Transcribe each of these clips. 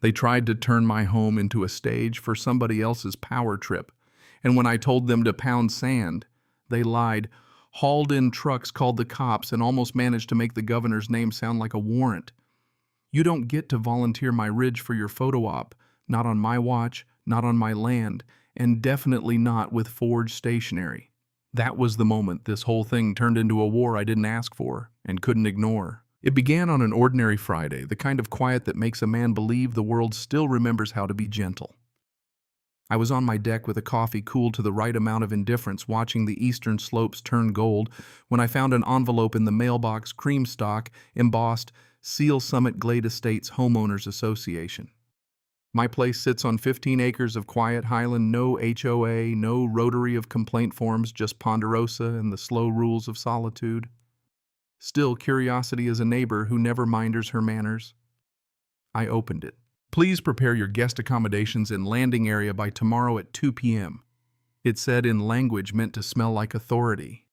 They tried to turn my home into a stage for somebody else's power trip. And when I told them to pound sand, they lied, hauled in trucks, called the cops, and almost managed to make the governor's name sound like a warrant. You don't get to volunteer my ridge for your photo op, not on my watch, not on my land, and definitely not with forged stationery. That was the moment this whole thing turned into a war I didn't ask for and couldn't ignore. It began on an ordinary Friday, the kind of quiet that makes a man believe the world still remembers how to be gentle. I was on my deck with a coffee cooled to the right amount of indifference, watching the eastern slopes turn gold, when I found an envelope in the mailbox, cream stock, embossed, Seal Summit Glade Estates Homeowners Association. My place sits on 15 acres of quiet highland, no HOA, no rotary of complaint forms, just ponderosa and the slow rules of solitude. Still, curiosity is a neighbor who never minders her manners. I opened it. Please prepare your guest accommodations and landing area by tomorrow at 2 p.m. It said in language meant to smell like authority.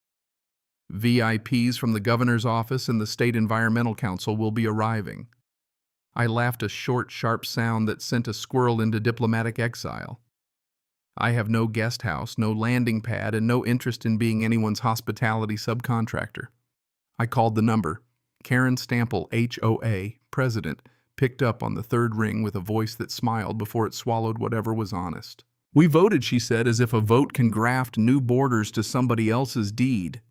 VIPs from the governor's office and the state environmental council will be arriving. I laughed a short, sharp sound that sent a squirrel into diplomatic exile. I have no guest house, no landing pad, and no interest in being anyone's hospitality subcontractor. I called the number. Karen Stample, HOA, president, picked up on the third ring with a voice that smiled before it swallowed whatever was honest. We voted, she said, as if a vote can graft new borders to somebody else's deed.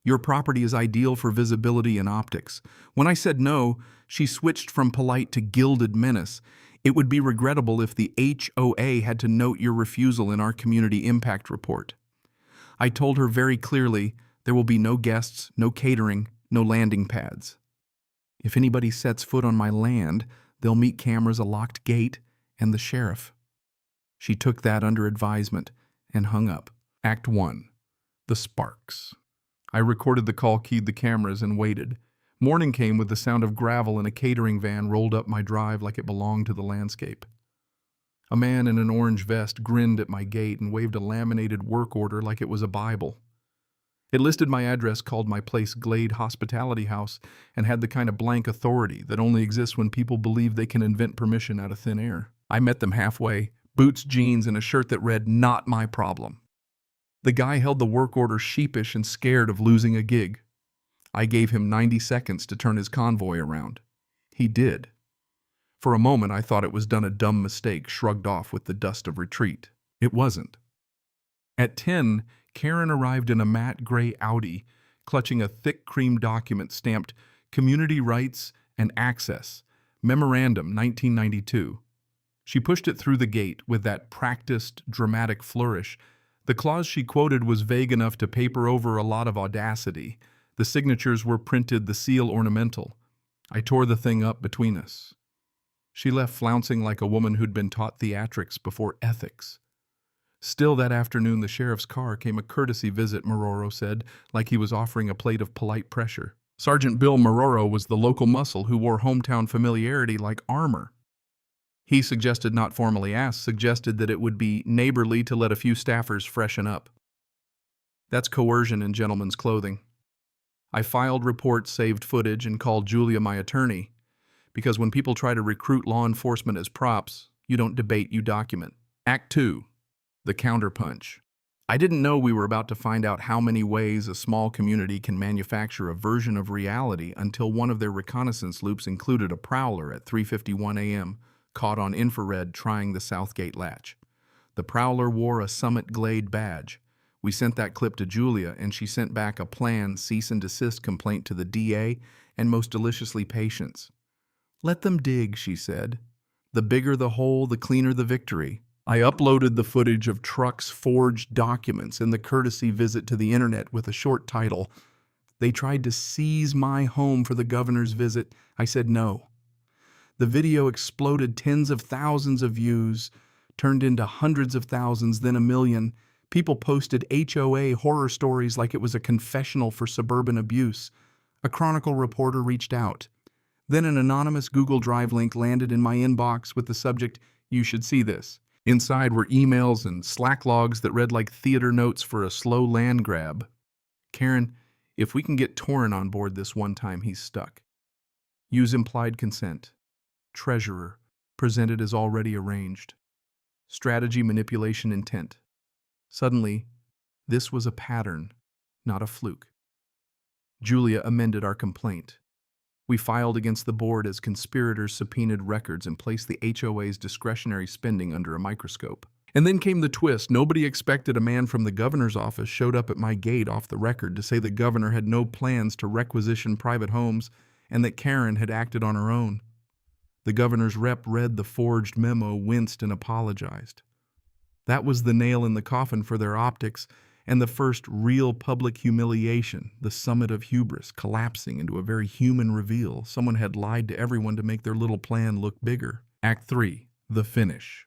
Your property is ideal for visibility and optics. When I said no, she switched from polite to gilded menace. It would be regrettable if the HOA had to note your refusal in our community impact report. I told her very clearly there will be no guests, no catering, no landing pads. If anybody sets foot on my land, they'll meet cameras, a locked gate, and the sheriff. She took that under advisement and hung up. Act 1. The Sparks. I recorded the call, keyed the cameras, and waited. Morning came with the sound of gravel, and a catering van rolled up my drive like it belonged to the landscape. A man in an orange vest grinned at my gate and waved a laminated work order like it was a Bible. It listed my address, called my place Glade Hospitality House, and had the kind of blank authority that only exists when people believe they can invent permission out of thin air. I met them halfway, boots, jeans, and a shirt that read, "Not my problem." The guy held the work order sheepish and scared of losing a gig. I gave him 90 seconds to turn his convoy around. He did. For a moment I thought it was done a dumb mistake, shrugged off with the dust of retreat. It wasn't. At 10, Karen arrived in a matte gray Audi, clutching a thick cream document stamped Community Rights and Access, Memorandum 1992. She pushed it through the gate with that practiced, dramatic flourish. The clause she quoted was vague enough to paper over a lot of audacity. The signatures were printed, the seal ornamental. I tore the thing up between us. She left flouncing like a woman who'd been taught theatrics before ethics. Still that afternoon, the sheriff's car came a courtesy visit, Maroro said, like he was offering a plate of polite pressure. Sergeant Bill Maroro was the local muscle who wore hometown familiarity like armor. He suggested, not formally asked, suggested that it would be neighborly to let a few staffers freshen up. That's coercion in gentleman's clothing. I filed reports, saved footage, and called Julia my attorney, because when people try to recruit law enforcement as props, you don't debate, you document. Act 2. The counterpunch. I didn't know we were about to find out how many ways a small community can manufacture a version of reality until one of their reconnaissance loops included a prowler at 3:51 a.m., caught on infrared trying the Southgate latch. The prowler wore a Summit Glade badge. We sent that clip to Julia, and she sent back a planned cease and desist complaint to the DA and most deliciously Patience. Let them dig, she said. The bigger the hole, the cleaner the victory. I uploaded the footage of trucks, forged documents, and the courtesy visit to the internet with a short title. They tried to seize my home for the governor's visit. I said no. The video exploded, tens of thousands of views, turned into hundreds of thousands, then a million. People posted HOA horror stories like it was a confessional for suburban abuse. A Chronicle reporter reached out. Then an anonymous Google Drive link landed in my inbox with the subject, "You should see this." Inside were emails and Slack logs that read like theater notes for a slow land grab. Karen, if we can get Torrin on board this one time, he's stuck. Use implied consent. Treasurer. presented as already arranged. Strategy, manipulation, intent. Suddenly, this was a pattern, not a fluke. Julia amended our complaint. We filed against the board as conspirators subpoenaed records and placed the HOA's discretionary spending under a microscope. And then came the twist. Nobody expected a man from the governor's office showed up at my gate off the record to say the governor had no plans to requisition private homes and that Karen had acted on her own. The governor's rep read the forged memo, winced, and apologized. That was the nail in the coffin for their optics and the first real public humiliation, the summit of hubris, collapsing into a very human reveal. Someone had lied to everyone to make their little plan look bigger. Act 3. The finish.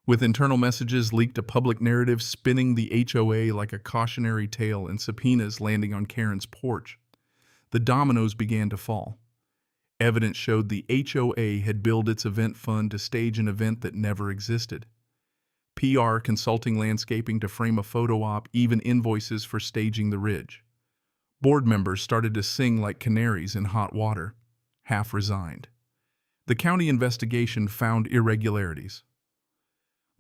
With internal messages leaked to public narrative spinning the HOA like a cautionary tale and subpoenas landing on Karen's porch, the dominoes began to fall. Evidence showed the HOA had billed its event fund to stage an event that never existed. PR, consulting, landscaping to frame a photo op, even invoices for staging the ridge. Board members started to sing like canaries in hot water, half resigned. The county investigation found irregularities.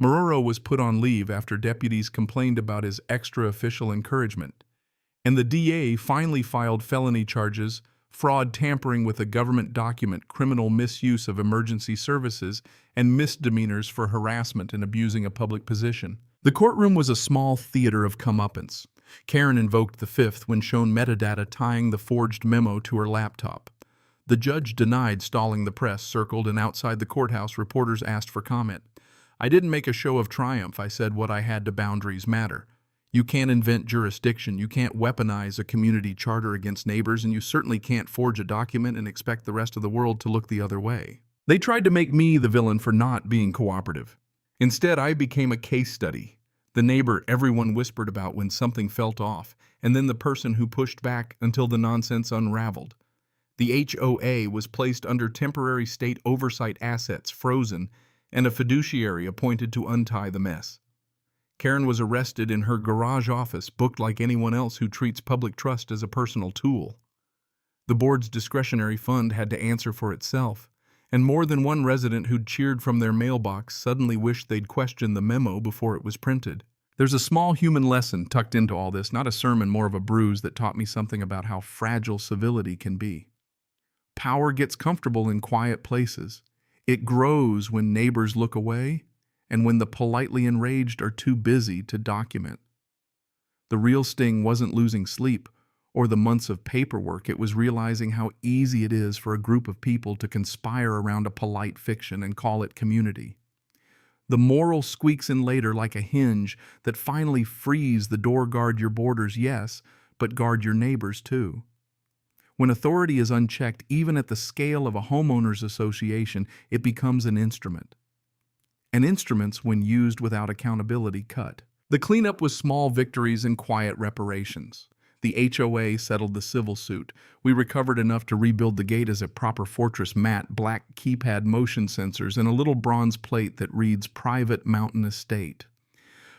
Marrero was put on leave after deputies complained about his extra official encouragement, and the DA finally filed felony charges, fraud, tampering with a government document, criminal misuse of emergency services, and misdemeanors for harassment and abusing a public position. The courtroom was a small theater of comeuppance. Karen invoked the fifth when shown metadata tying the forged memo to her laptop. The judge denied stalling the press, circled, and outside the courthouse, reporters asked for comment. I didn't make a show of triumph. I said what I had to. Boundaries matter. You can't invent jurisdiction, you can't weaponize a community charter against neighbors, and you certainly can't forge a document and expect the rest of the world to look the other way. They tried to make me the villain for not being cooperative. Instead, I became a case study, the neighbor everyone whispered about when something felt off, and then the person who pushed back until the nonsense unraveled. The HOA was placed under temporary state oversight, assets frozen, and a fiduciary appointed to untie the mess. Karen was arrested in her garage office, booked like anyone else who treats public trust as a personal tool. The board's discretionary fund had to answer for itself, and more than one resident who'd cheered from their mailbox suddenly wished they'd questioned the memo before it was printed. There's a small human lesson tucked into all this, not a sermon, more of a bruise that taught me something about how fragile civility can be. Power gets comfortable in quiet places. It grows when neighbors look away and when the politely enraged are too busy to document. The real sting wasn't losing sleep or the months of paperwork. It was realizing how easy it is for a group of people to conspire around a polite fiction and call it community. The moral squeaks in later like a hinge that finally frees the door. Guard your borders, yes, but guard your neighbors too. When authority is unchecked, even at the scale of a homeowners association, it becomes an instrument. And instruments, when used without accountability, cut. The cleanup was small victories and quiet reparations. The HOA settled the civil suit. We recovered enough to rebuild the gate as a proper fortress: matte black keypad, motion sensors, and a little bronze plate that reads Private Mountain Estate.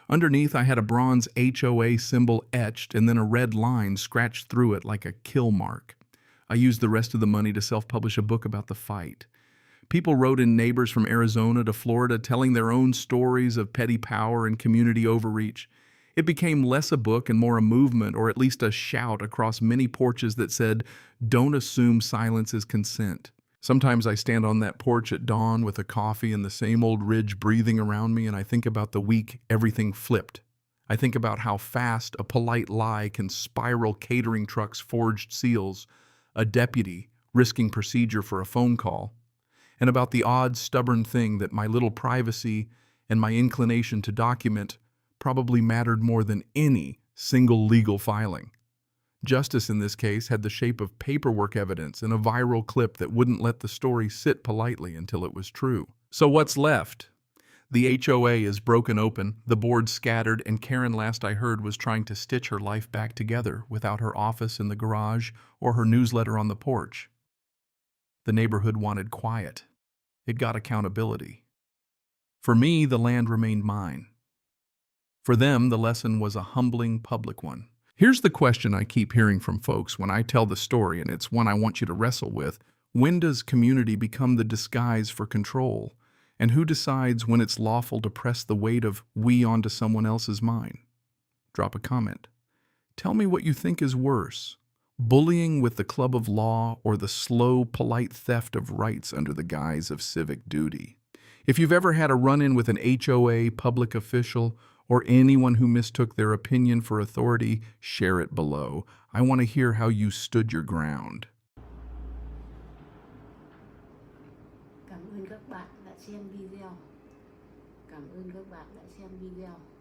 Underneath, I had a bronze HOA symbol etched and then a red line scratched through it like a kill mark. I used the rest of the money to self-publish a book about the fight. People wrote in, neighbors from Arizona to Florida, telling their own stories of petty power and community overreach. It became less a book and more a movement, or at least a shout across many porches that said, "Don't assume silence is consent." Sometimes I stand on that porch at dawn with a coffee and the same old ridge breathing around me, and I think about the week everything flipped. I think about how fast a polite lie can spiral catering trucks' forged seals, a deputy risking procedure for a phone call, and about the odd, stubborn thing that my little privacy and my inclination to document probably mattered more than any single legal filing. Justice in this case had the shape of paperwork evidence and a viral clip that wouldn't let the story sit politely until it was true. So what's left? The HOA is broken open, the board scattered, and Karen, last I heard, was trying to stitch her life back together without her office in the garage or her newsletter on the porch. The neighborhood wanted quiet. It got accountability. For me, the land remained mine. For them, the lesson was a humbling public one. Here's the question I keep hearing from folks when I tell the story, and it's one I want you to wrestle with. When does community become the disguise for control? And who decides when it's lawful to press the weight of we onto someone else's mind? Drop a comment. Tell me what you think is worse, bullying with the club of law or the slow, polite theft of rights under the guise of civic duty. If you've ever had a run-in with an HOA, public official, or anyone who mistook their opinion for authority, share it below. I want to hear how you stood your ground. Cảm ơn các bạn đã xem video. Cảm ơn các bạn đã xem video.